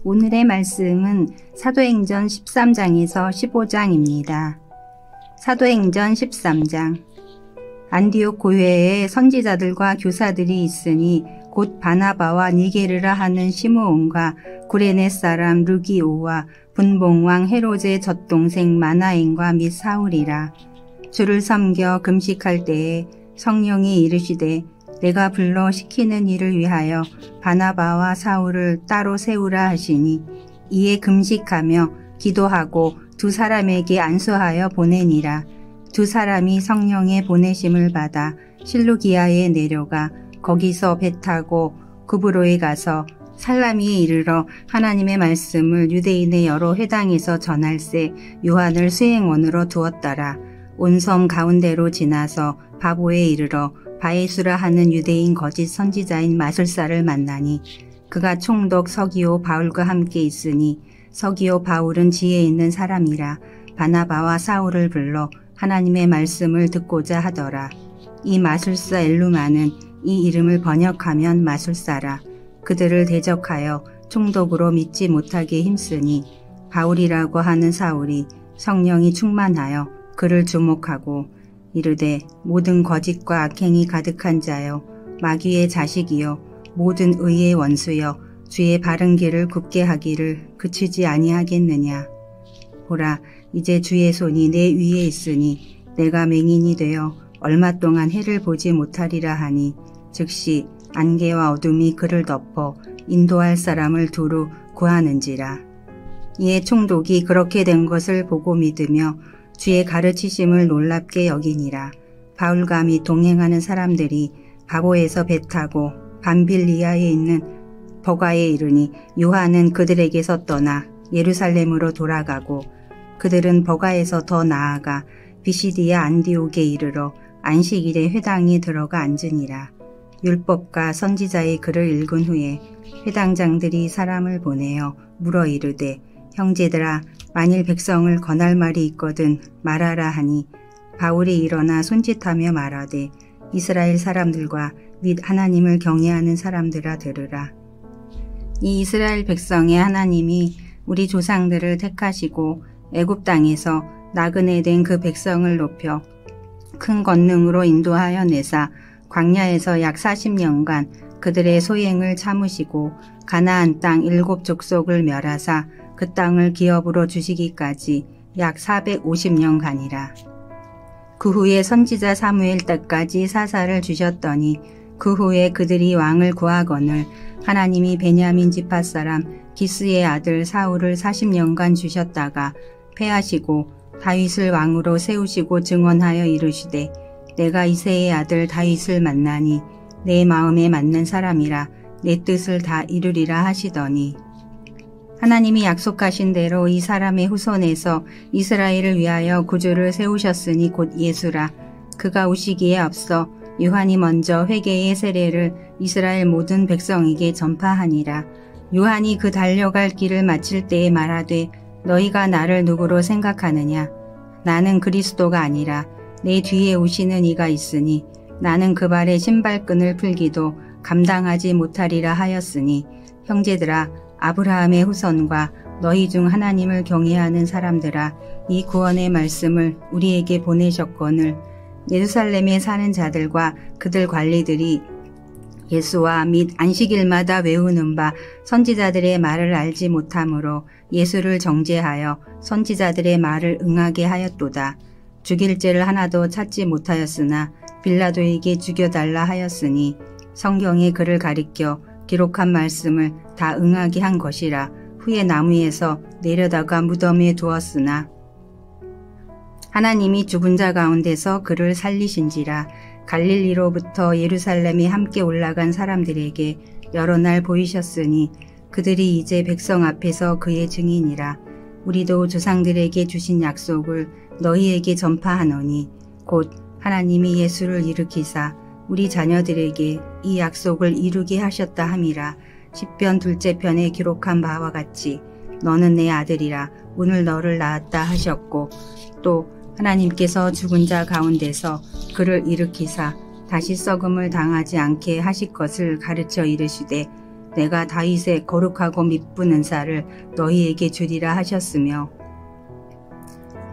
오늘의 말씀은 사도행전 13장에서 15장입니다. 사도행전 13장. 안디옥 고회에 선지자들과 교사들이 있으니 곧 바나바와 니게르라 하는 시므온과 구레네 사람 루기오와 분봉왕 헤롯의 젖동생 마나엔과 및 사울이라. 주를 섬겨 금식할 때에 성령이 이르시되 내가 불러 시키는 일을 위하여 바나바와 사울을 따로 세우라 하시니 이에 금식하며 기도하고 두 사람에게 안수하여 보내니라. 두 사람이 성령의 보내심을 받아 실루기아에 내려가 거기서 배 타고 구브로에 가서 살라미에 이르러 하나님의 말씀을 유대인의 여러 회당에서 전할세 요한을 수행원으로 두었더라. 온 섬 가운데로 지나서 바보에 이르러 바에수라 하는 유대인 거짓 선지자인 마술사를 만나니 그가 총독 서기오 바울과 함께 있으니 서기오 바울은 지혜 있는 사람이라. 바나바와 사울을 불러 하나님의 말씀을 듣고자 하더라. 이 마술사 엘루마는 이 이름을 번역하면 마술사라. 그들을 대적하여 총독으로 믿지 못하게 힘쓰니 바울이라고 하는 사울이 성령이 충만하여 그를 주목하고 이르되 모든 거짓과 악행이 가득한 자여 마귀의 자식이여 모든 의의 원수여 주의 바른 길을 굽게 하기를 그치지 아니하겠느냐. 보라 이제 주의 손이 내 위에 있으니 내가 맹인이 되어 얼마 동안 해를 보지 못하리라 하니 즉시 안개와 어둠이 그를 덮어 인도할 사람을 두루 구하는지라. 이에 총독이 그렇게 된 것을 보고 믿으며 주의 가르치심을 놀랍게 여기니라. 바울과 및 동행하는 사람들이 바보에서 배 타고 밤빌리아에 있는 버가에 이르니 요한은 그들에게서 떠나 예루살렘으로 돌아가고 그들은 버가에서 더 나아가 비시디아 안디옥에 이르러 안식일에 회당에 들어가 앉으니라. 율법과 선지자의 글을 읽은 후에 회당장들이 사람을 보내어 물어 이르되 형제들아 만일 백성을 권할 말이 있거든 말하라 하니 바울이 일어나 손짓하며 말하되 이스라엘 사람들과 및 하나님을 경외하는 사람들아 들으라. 이 이스라엘 백성의 하나님이 우리 조상들을 택하시고 애굽 땅에서 나그네 된 그 백성을 높여 큰 권능으로 인도하여 내사 광야에서 약 40년간 그들의 소행을 참으시고 가나안 땅 7 족속을 멸하사 그 땅을 기업으로 주시기까지 약 450년간이라. 그 후에 선지자 사무엘 때까지 사사를 주셨더니 그 후에 그들이 왕을 구하거늘 하나님이 베냐민 지파 사람 기스의 아들 사울을 40년간 주셨다가 패하시고 다윗을 왕으로 세우시고 증언하여 이르시되 내가 이새의 아들 다윗을 만나니 내 마음에 맞는 사람이라 내 뜻을 다 이루리라 하시더니 하나님이 약속하신 대로 이 사람의 후손에서 이스라엘을 위하여 구주를 세우셨으니 곧 예수라. 그가 오시기에 앞서 요한이 먼저 회개의 세례를 이스라엘 모든 백성에게 전파하니라. 요한이 그 달려갈 길을 마칠 때에 말하되 너희가 나를 누구로 생각하느냐. 나는 그리스도가 아니라 내 뒤에 오시는 이가 있으니 나는 그 발의 신발끈을 풀기도 감당하지 못하리라 하였으니 형제들아 아브라함의 후손과 너희 중 하나님을 경외하는 사람들아 이 구원의 말씀을 우리에게 보내셨거늘 예루살렘에 사는 자들과 그들 관리들이 예수와 및 안식일마다 외우는 바 선지자들의 말을 알지 못하므로 예수를 정죄하여 선지자들의 말을 응하게 하였도다. 죽일 죄를 하나도 찾지 못하였으나 빌라도에게 죽여달라 하였으니 성경에 그를 가리켜 기록한 말씀을 다 응하게 한 것이라. 후에 나무에서 내려다가 무덤에 두었으나 하나님이 죽은 자 가운데서 그를 살리신지라. 갈릴리로부터 예루살렘에 함께 올라간 사람들에게 여러 날 보이셨으니 그들이 이제 백성 앞에서 그의 증인이라. 우리도 조상들에게 주신 약속을 너희에게 전파하노니 곧 하나님이 예수를 일으키사 우리 자녀들에게 이 약속을 이루게 하셨다 함이라. 시편 2째 편에 기록한 바와 같이 너는 내 아들이라 오늘 너를 낳았다 하셨고 또 하나님께서 죽은 자 가운데서 그를 일으키사 다시 썩음을 당하지 않게 하실 것을 가르쳐 이르시되 내가 다윗의 거룩하고 미쁜 은사를 너희에게 주리라 하셨으며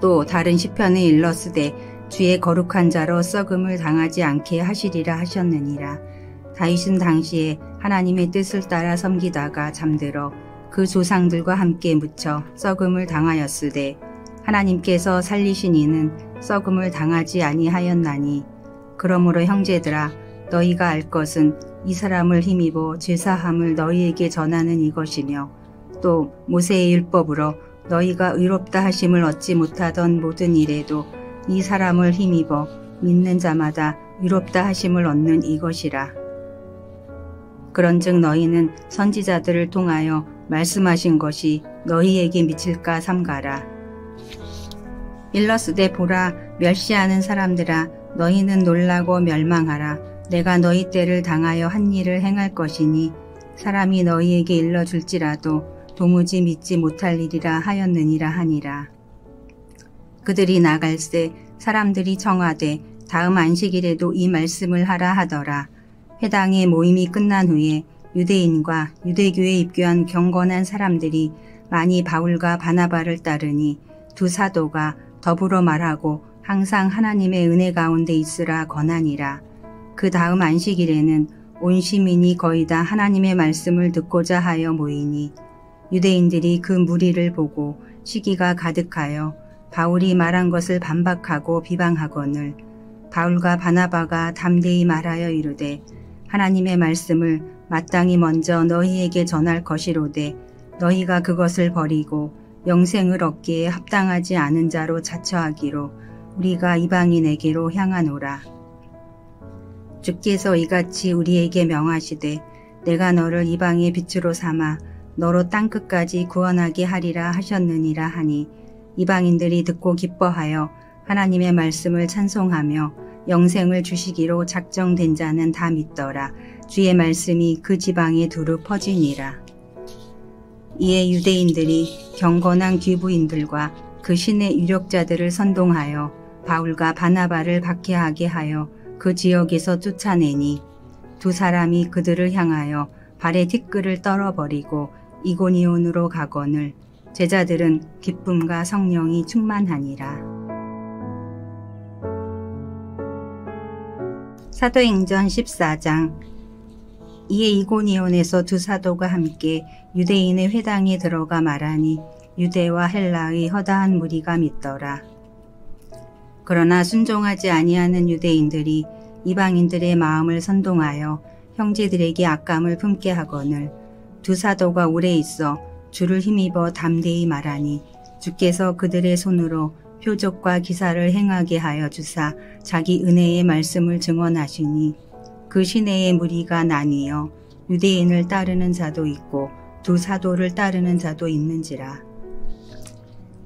또 다른 시편에 일렀으되 주의 거룩한 자로 썩음을 당하지 않게 하시리라 하셨느니라. 다윗은 당시에 하나님의 뜻을 따라 섬기다가 잠들어 그 조상들과 함께 묻혀 썩음을 당하였으되 하나님께서 살리신 이는 썩음을 당하지 아니하였나니 그러므로 형제들아 너희가 알 것은 이 사람을 힘입어 죄사함을 너희에게 전하는 이것이며 또 모세의 율법으로 너희가 의롭다 하심을 얻지 못하던 모든 일에도 이 사람을 힘입어 믿는 자마다 의롭다 하심을 얻는 이것이라. 그런즉 너희는 선지자들을 통하여 말씀하신 것이 너희에게 미칠까 삼가라. 일러스되 보라 멸시하는 사람들아 너희는 놀라고 멸망하라. 내가 너희 때를 당하여 한 일을 행할 것이니 사람이 너희에게 일러줄지라도 도무지 믿지 못할 일이라 하였느니라 하니라. 그들이 나갈새 사람들이 청하되 다음 안식일에도 이 말씀을 하라 하더라. 회당의 모임이 끝난 후에 유대인과 유대교에 입교한 경건한 사람들이 많이 바울과 바나바를 따르니 두 사도가 더불어 말하고 항상 하나님의 은혜 가운데 있으라 권하니라. 그 다음 안식일에는 온 시민이 거의 다 하나님의 말씀을 듣고자 하여 모이니 유대인들이 그 무리를 보고 시기가 가득하여 바울이 말한 것을 반박하고 비방하거늘 바울과 바나바가 담대히 말하여 이르되 하나님의 말씀을 마땅히 먼저 너희에게 전할 것이로되 너희가 그것을 버리고 영생을 얻기에 합당하지 않은 자로 자처하기로 우리가 이방인에게로 향하노라. 주께서 이같이 우리에게 명하시되 내가 너를 이방의 빛으로 삼아 너로 땅끝까지 구원하게 하리라 하셨느니라 하니 이방인들이 듣고 기뻐하여 하나님의 말씀을 찬송하며 영생을 주시기로 작정된 자는 다 믿더라. 주의 말씀이 그 지방에 두루 퍼지니라. 이에 유대인들이 경건한 귀부인들과 그 신의 유력자들을 선동하여 바울과 바나바를 박해하게 하여 그 지역에서 쫓아내니 두 사람이 그들을 향하여 발에 티끌을 떨어버리고 이고니온으로 가거늘 제자들은 기쁨과 성령이 충만하니라. 사도행전 14장. 이에 이고니온에서 두 사도가 함께 유대인의 회당에 들어가 말하니 유대와 헬라의 허다한 무리가 믿더라. 그러나 순종하지 아니하는 유대인들이 이방인들의 마음을 선동하여 형제들에게 악감을 품게 하거늘 두 사도가 오래 있어 주를 힘입어 담대히 말하니 주께서 그들의 손으로 표적과 기사를 행하게 하여 주사 자기 은혜의 말씀을 증언하시니 그 시내의 무리가 나뉘어 유대인을 따르는 자도 있고 두 사도를 따르는 자도 있는지라.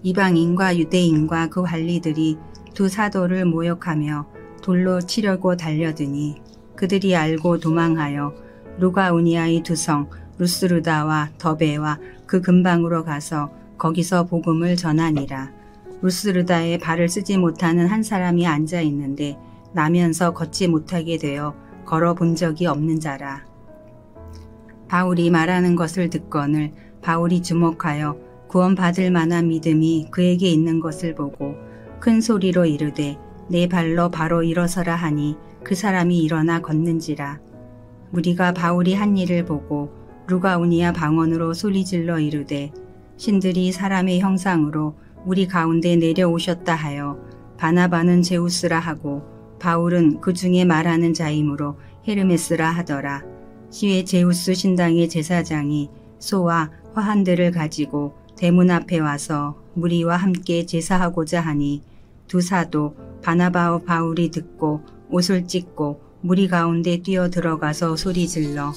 이방인과 유대인과 그 관리들이 두 사도를 모욕하며 돌로 치려고 달려드니 그들이 알고 도망하여 루가우니아의 두 성 루스르다와 더베와 그 근방으로 가서 거기서 복음을 전하니라. 루스르다에 발을 쓰지 못하는 한 사람이 앉아 있는데 나면서 걷지 못하게 되어 걸어본 적이 없는 자라. 바울이 말하는 것을 듣거늘 바울이 주목하여 구원받을 만한 믿음이 그에게 있는 것을 보고 큰 소리로 이르되 내 발로 바로 일어서라 하니 그 사람이 일어나 걷는지라. 무리가 바울이 한 일을 보고 루가우니아 방언으로 소리질러 이르되 신들이 사람의 형상으로 우리 가운데 내려오셨다 하여 바나바는 제우스라 하고 바울은 그 중에 말하는 자이므로 헤르메스라 하더라. 시외 제우스 신당의 제사장이 소와 화환들을 가지고 대문 앞에 와서 무리와 함께 제사하고자 하니 두 사도 바나바와 바울이 듣고 옷을 찢고 무리 가운데 뛰어 들어가서 소리질러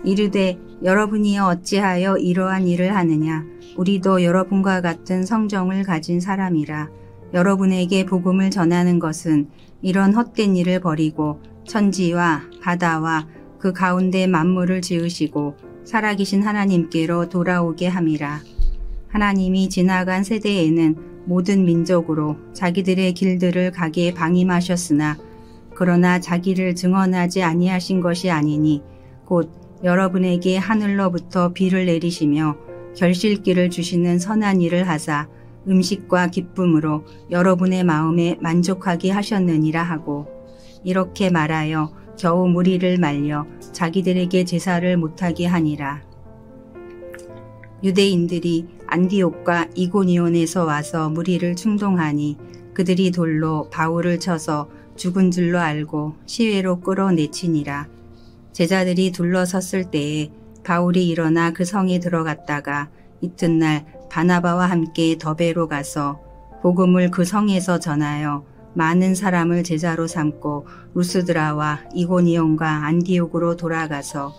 이르되 여러분이 어찌하여 이러한 일을 하느냐. 우리도 여러분과 같은 성정을 가진 사람이라. 여러분에게 복음을 전하는 것은 이런 헛된 일을 버리고 천지와 바다와 그 가운데 만물을 지으시고 살아계신 하나님께로 돌아오게 함이라. 하나님이 지나간 세대에는 모든 민족으로 자기들의 길들을 가게 방임하셨으나 그러나 자기를 증언하지 아니하신 것이 아니니 곧 여러분에게 하늘로부터 비를 내리시며 결실기를 주시는 선한 일을 하사 음식과 기쁨으로 여러분의 마음에 만족하게 하셨느니라 하고, 이렇게 말하여 겨우 무리를 말려 자기들에게 제사를 못하게 하니라. 유대인들이 안디옥과 이고니온에서 와서 무리를 충동하니 그들이 돌로 바울을 쳐서 죽은 줄로 알고 시외로 끌어내치니라. 제자들이 둘러섰을 때에 바울이 일어나 그 성에 들어갔다가 이튿날 바나바와 함께 더베로 가서 복음을 그 성에서 전하여 많은 사람을 제자로 삼고 루스드라와 이고니온과 안디옥으로 돌아가서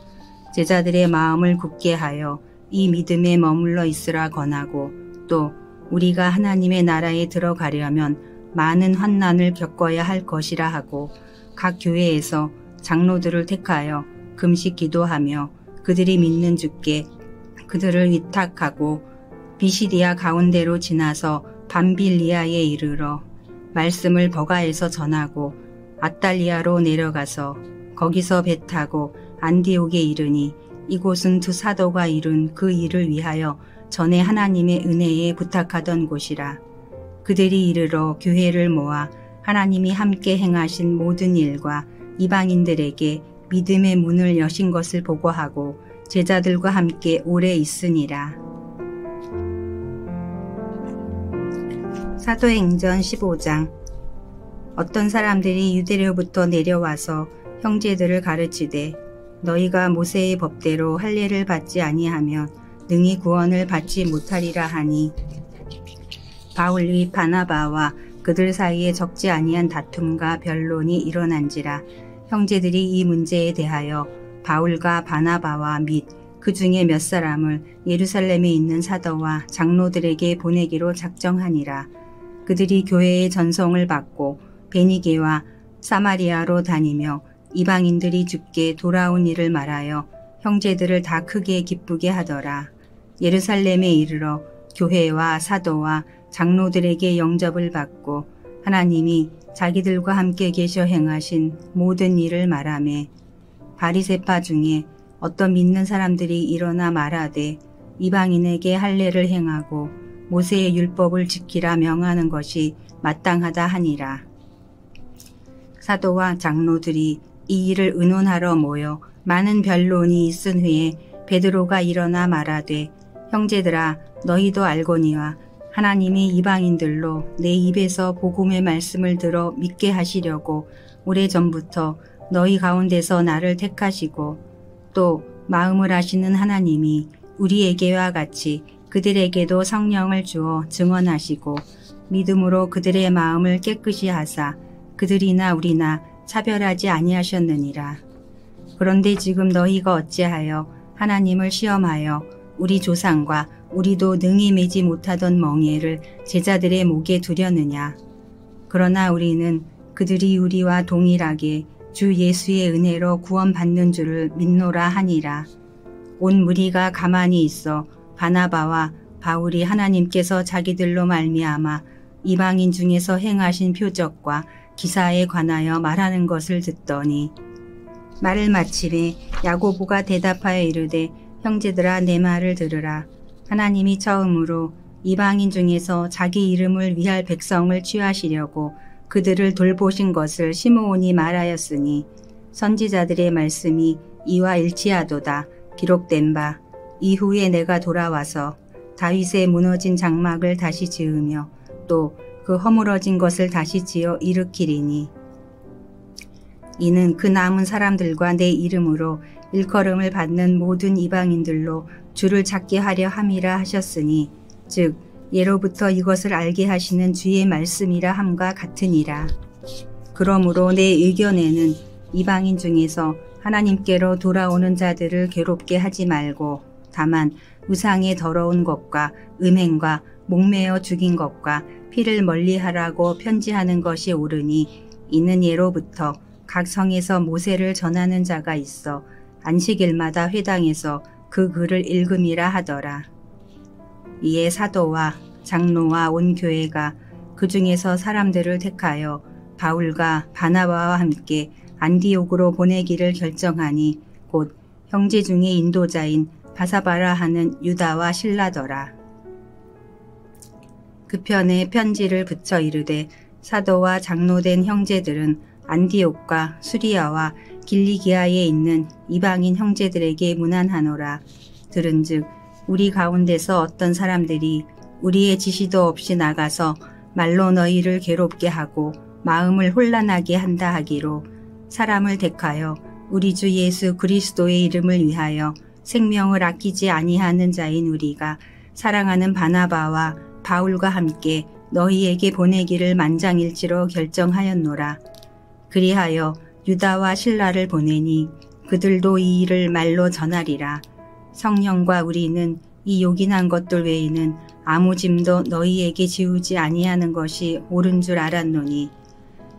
제자들의 마음을 굳게 하여 이 믿음에 머물러 있으라 권하고, 또 우리가 하나님의 나라에 들어가려면 많은 환난을 겪어야 할 것이라 하고, 각 교회에서 장로들을 택하여 금식 기도하며 그들이 믿는 주께 그들을 위탁하고 비시디아 가운데로 지나서 밤빌리아에 이르러 말씀을 버가에서 전하고 아달리아로 내려가서 거기서 배 타고 안디옥에 이르니, 이곳은 두 사도가 이룬 그 일을 위하여 전에 하나님의 은혜에 부탁하던 곳이라. 그들이 이르러 교회를 모아 하나님이 함께 행하신 모든 일과 이방인들에게 믿음의 문을 여신 것을 보고하고 제자들과 함께 오래 있으니라. 사도행전 15장. 어떤 사람들이 유대로부터 내려와서 형제들을 가르치되, 너희가 모세의 법대로 할례를 받지 아니하면 능히 구원을 받지 못하리라 하니, 바울이 바나바와 그들 사이에 적지 아니한 다툼과 변론이 일어난지라. 형제들이 이 문제에 대하여 바울과 바나바와 및 그 중에 몇 사람을 예루살렘에 있는 사도와 장로들에게 보내기로 작정하니라. 그들이 교회의 전송을 받고 베니게와 사마리아로 다니며 이방인들이 주께 돌아온 일을 말하여 형제들을 다 크게 기쁘게 하더라. 예루살렘에 이르러 교회와 사도와 장로들에게 영접을 받고 하나님이 자기들과 함께 계셔 행하신 모든 일을 말하매, 바리새파 중에 어떤 믿는 사람들이 일어나 말하되 이방인에게 할례를 행하고 모세의 율법을 지키라 명하는 것이 마땅하다 하니라. 사도와 장로들이 이 일을 의논하러 모여 많은 변론이 있은 후에 베드로가 일어나 말하되, 형제들아, 너희도 알거니와 하나님이 이방인들로 내 입에서 복음의 말씀을 들어 믿게 하시려고 오래전부터 너희 가운데서 나를 택하시고, 또 마음을 아시는 하나님이 우리에게와 같이 그들에게도 성령을 주어 증언하시고 믿음으로 그들의 마음을 깨끗이 하사 그들이나 우리나 차별하지 아니하셨느니라. 그런데 지금 너희가 어찌하여 하나님을 시험하여 우리 조상과 우리도 능히 매지 못하던 멍에를 제자들의 목에 두려느냐. 그러나 우리는 그들이 우리와 동일하게 주 예수의 은혜로 구원받는 줄을 믿노라 하니라. 온 무리가 가만히 있어 바나바와 바울이 하나님께서 자기들로 말미암아 이방인 중에서 행하신 표적과 기사에 관하여 말하는 것을 듣더니, 말을 마치매 야고보가 대답하여 이르되, 형제들아, 내 말을 들으라. 하나님이 처음으로 이방인 중에서 자기 이름을 위할 백성을 취하시려고 그들을 돌보신 것을 시므온이 말하였으니, 선지자들의 말씀이 이와 일치하도다. 기록된 바, 이후에 내가 돌아와서 다윗의 무너진 장막을 다시 지으며 또 그 허물어진 것을 다시 지어 일으키리니, 이는 그 남은 사람들과 내 이름으로 일컬음을 받는 모든 이방인들로 주를 찾게 하려 함이라 하셨으니, 즉 예로부터 이것을 알게 하시는 주의 말씀이라 함과 같으니라. 그러므로 내 의견에는 이방인 중에서 하나님께로 돌아오는 자들을 괴롭게 하지 말고, 다만 우상의 더러운 것과 음행과 목매어 죽인 것과 피를 멀리하라고 편지하는 것이 옳으니, 이는 예로부터 각 성에서 모세를 전하는 자가 있어 안식일마다 회당에서 그 글을 읽음이라 하더라. 이에 사도와 장로와 온 교회가 그 중에서 사람들을 택하여 바울과 바나바와 함께 안디옥으로 보내기를 결정하니, 곧 형제 중에 인도자인 바사바라 하는 유다와 실라더라. 그 편에 편지를 붙여 이르되 사도와 장로된 형제들은 안디옥과 수리아와 길리기아에 있는 이방인 형제들에게 문안하노라. 들은즉 우리 가운데서 어떤 사람들이 우리의 지시도 없이 나가서 말로 너희를 괴롭게 하고 마음을 혼란하게 한다 하기로 사람을 택하여 우리 주 예수 그리스도의 이름을 위하여 생명을 아끼지 아니하는 자인 우리가 사랑하는 바나바와 바울과 함께 너희에게 보내기를 만장일치로 결정하였노라. 그리하여 유다와 실라를 보내니 그들도 이 일을 말로 전하리라. 성령과 우리는 이 요긴한 것들 외에는 아무 짐도 너희에게 지우지 아니하는 것이 옳은 줄 알았노니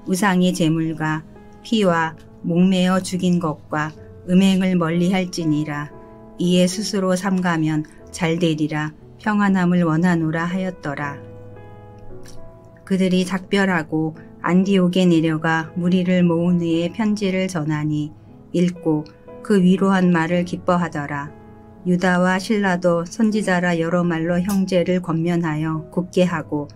우상의 제물과 피와 목매어 죽인 것과 음행을 멀리할지니라. 이에 스스로 삼가면 잘되리라. 평안함을 원하노라 하였더라. 그들이 작별하고 안디옥에 내려가 무리를 모은 후에 편지를 전하니 읽고 그 위로한 말을 기뻐하더라. 유다와 실라도 선지자라 여러 말로 형제를 권면하여 굳게 하고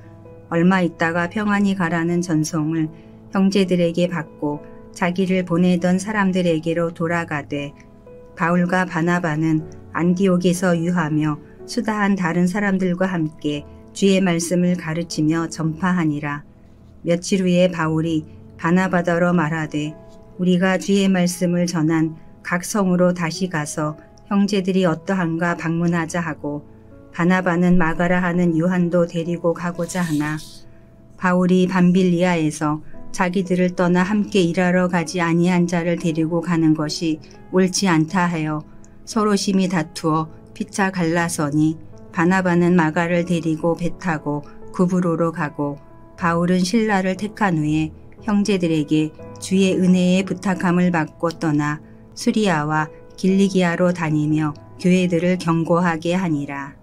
얼마 있다가 평안히 가라는 전송을 형제들에게 받고 자기를 보내던 사람들에게로 돌아가되 바울과 바나바는 안디옥에서 유하며 수다한 다른 사람들과 함께 주의 말씀을 가르치며 전파하니라. 며칠 후에 바울이 바나바더러 말하되 우리가 주의 말씀을 전한 각 성으로 다시 가서 형제들이 어떠한가 방문하자 하고 바나바는 마가라 하는 요한도 데리고 가고자 하나 바울이 밤빌리아에서 자기들을 떠나 함께 일하러 가지 아니한 자를 데리고 가는 것이 옳지 않다 하여 서로 심히 다투어 피차 갈라서니 바나바는 마가를 데리고 배 타고 구브로로 가고 바울은 실라를 택한 후에 형제들에게 주의 은혜의 부탁함을 받고 떠나 수리아와 길리기아로 다니며 교회들을 경고하게 하니라.